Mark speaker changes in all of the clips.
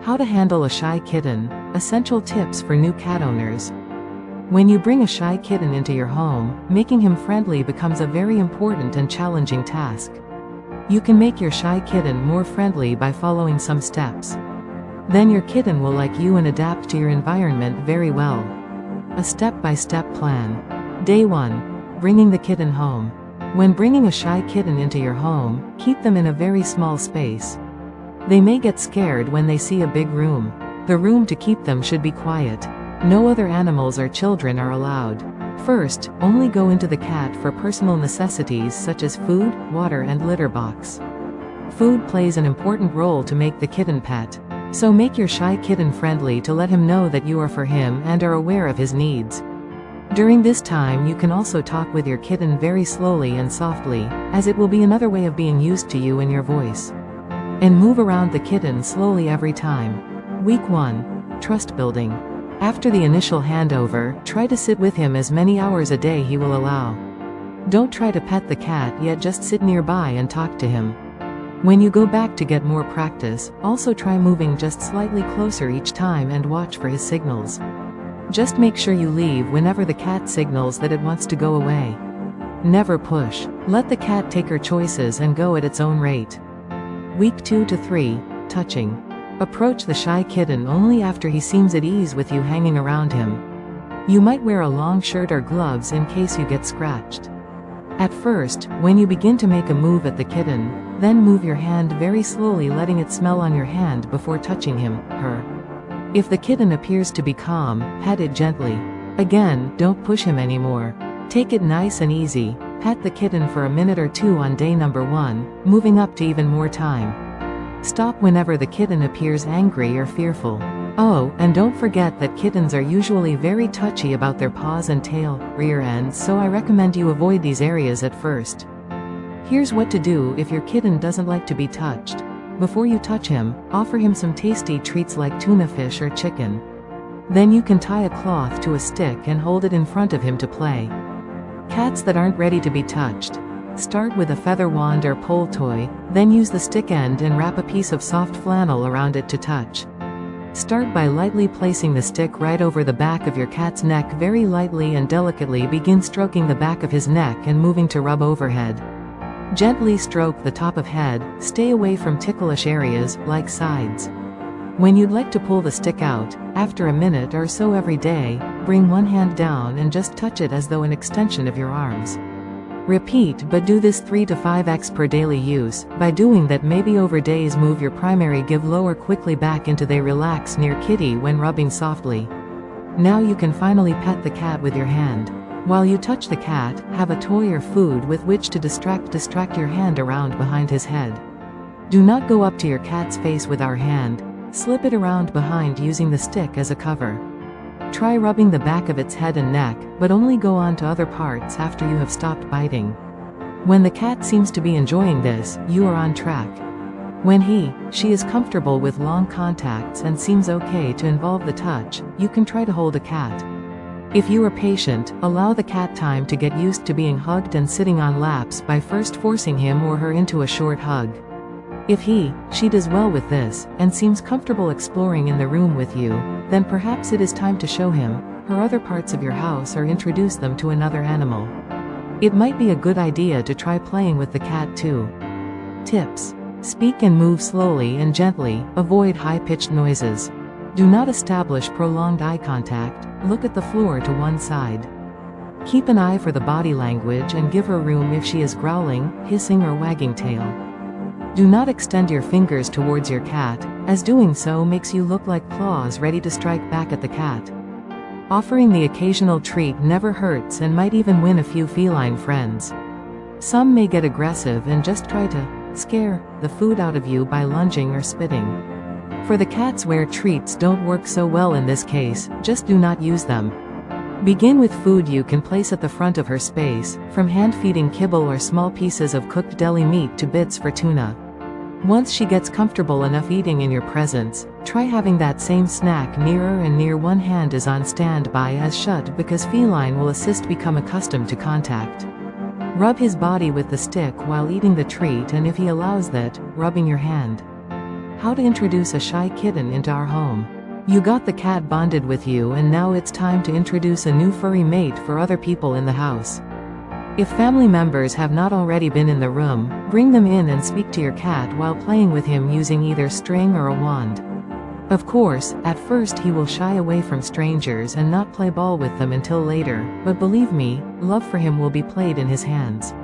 Speaker 1: How to handle a shy kitten, essential tips for new cat owners. When you bring a shy kitten into your home, making him friendly becomes a very important and challenging task. You can make your shy kitten more friendly by following some steps. Then your kitten will like you and adapt to your environment very well. A step-by-step plan. Day 1. Bringing the kitten home. When bringing a shy kitten into your home, keep them in a very small space. They may get scared when they see a big room. The room to keep them should be quiet. No other animals or children are allowed. First, only go into the cat for personal necessities such as food, water and litter box. Food plays an important role to make the kitten pet. So make your shy kitten friendly to let him know that you are for him and are aware of his needs. During this time you can also talk with your kitten very slowly and softly, as it will be another way of being used to you and your voice. And move around the kitten slowly every time. Week 1. Trust building. After the initial handover, try to sit with him as many hours a day he will allow. Don't try to pet the cat yet, just sit nearby and talk to him. When you go back to get more practice, also try moving just slightly closer each time and watch for his signals. Just make sure you leave whenever the cat signals that it wants to go away. Never push. Let the cat take her choices and go at its own rate. Week 2 to 3. Touching. Approach the shy kitten only after he seems at ease with you hanging around him. You might wear a long shirt or gloves in case you get scratched. At first, when you begin to make a move at the kitten, then move your hand very slowly, letting it smell on your hand before touching him, her. If the kitten appears to be calm, pet it gently. Again, don't push him anymore. Take it nice and easy. Pet the kitten for a minute or two on day number 1, moving up to even more time. Stop whenever the kitten appears angry or fearful. Oh, and don't forget that kittens are usually very touchy about their paws and tail, rear ends, so I recommend you avoid these areas at first. Here's what to do if your kitten doesn't like to be touched. Before you touch him, offer him some tasty treats like tuna fish or chicken. Then you can tie a cloth to a stick and hold it in front of him to play. Cats that aren't ready to be touched. Start with a feather wand or pole toy, then use the stick end and wrap a piece of soft flannel around it to touch. Start by lightly placing the stick right over the back of your cat's neck, very lightly and delicately begin stroking the back of his neck and moving to rub overhead. Gently stroke the top of head, stay away from ticklish areas, like sides. When you'd like to pull the stick out, after a minute or so every day, bring one hand down and just touch it as though an extension of your arms. Repeat, but do this 3 to 5x per daily use. By doing that, maybe over days move your primary give lower quickly back into they relax near kitty when rubbing softly. Now you can finally pet the cat with your hand. While you touch the cat, have a toy or food with which to distract your hand around behind his head. Do not go up to your cat's face with our hand. Slip it around behind using the stick as a cover. Try rubbing the back of its head and neck, but only go on to other parts after you have stopped biting. When the cat seems to be enjoying this, you are on track. When she is comfortable with long contacts and seems okay to involve the touch, you can try to hold a cat. If you are patient, allow the cat time to get used to being hugged and sitting on laps by first forcing him or her into a short hug. If she does well with this, and seems comfortable exploring in the room with you, then perhaps it is time to show him, her other parts of your house or introduce them to another animal. It might be a good idea to try playing with the cat too. Tips. Speak and move slowly and gently, avoid high-pitched noises. Do not establish prolonged eye contact, look at the floor to one side. Keep an eye for the body language and give her room if she is growling, hissing or wagging tail. Do not extend your fingers towards your cat, as doing so makes you look like claws ready to strike back at the cat. Offering the occasional treat never hurts and might even win a few feline friends. Some may get aggressive and just try to scare the food out of you by lunging or spitting. For the cats where treats don't work so well in this case, just do not use them. Begin with food you can place at the front of her space, from hand-feeding kibble or small pieces of cooked deli meat to bits for tuna. Once she gets comfortable enough eating in your presence, try having that same snack nearer and near one hand is on standby as shut, because feline will assist become accustomed to contact. Rub his body with the stick while eating the treat, and if he allows that, rubbing your hand. how to introduce a shy kitten into our home. You got the cat bonded with you, and now it's time to introduce a new furry mate for other people in the house. If family members have not already been in the room, bring them in and speak to your cat while playing with him using either string or a wand. Of course, at first he will shy away from strangers and not play ball with them until later, but believe me, love for him will be played in his hands.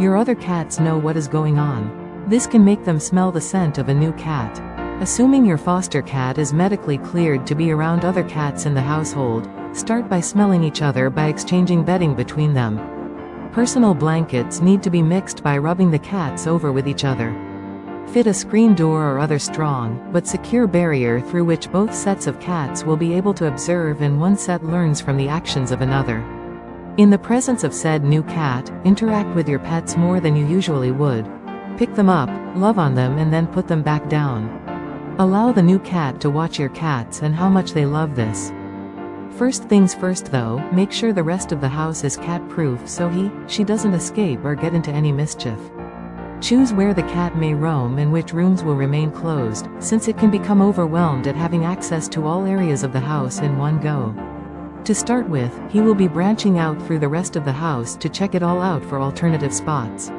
Speaker 1: Your other cats know what is going on. This can make them smell the scent of a new cat. Assuming your foster cat is medically cleared to be around other cats in the household, start by smelling each other by exchanging bedding between them. Personal blankets need to be mixed by rubbing the cats over with each other. Fit a screen door or other strong, but secure barrier through which both sets of cats will be able to observe and one set learns from the actions of another. In the presence of said new cat, interact with your pets more than you usually would. Pick them up, love on them, and then put them back down. Allow the new cat to watch your cats and how much they love this. First things first though, make sure the rest of the house is cat-proof so she doesn't escape or get into any mischief. Choose where the cat may roam and which rooms will remain closed, since it can become overwhelmed at having access to all areas of the house in one go. To start with, he will be branching out through the rest of the house to check it all out for alternative spots.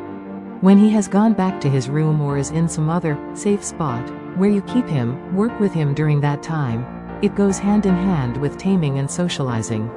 Speaker 1: When he has gone back to his room or is in some other, safe spot, where you keep him, work with him during that time. It goes hand in hand with taming and socializing.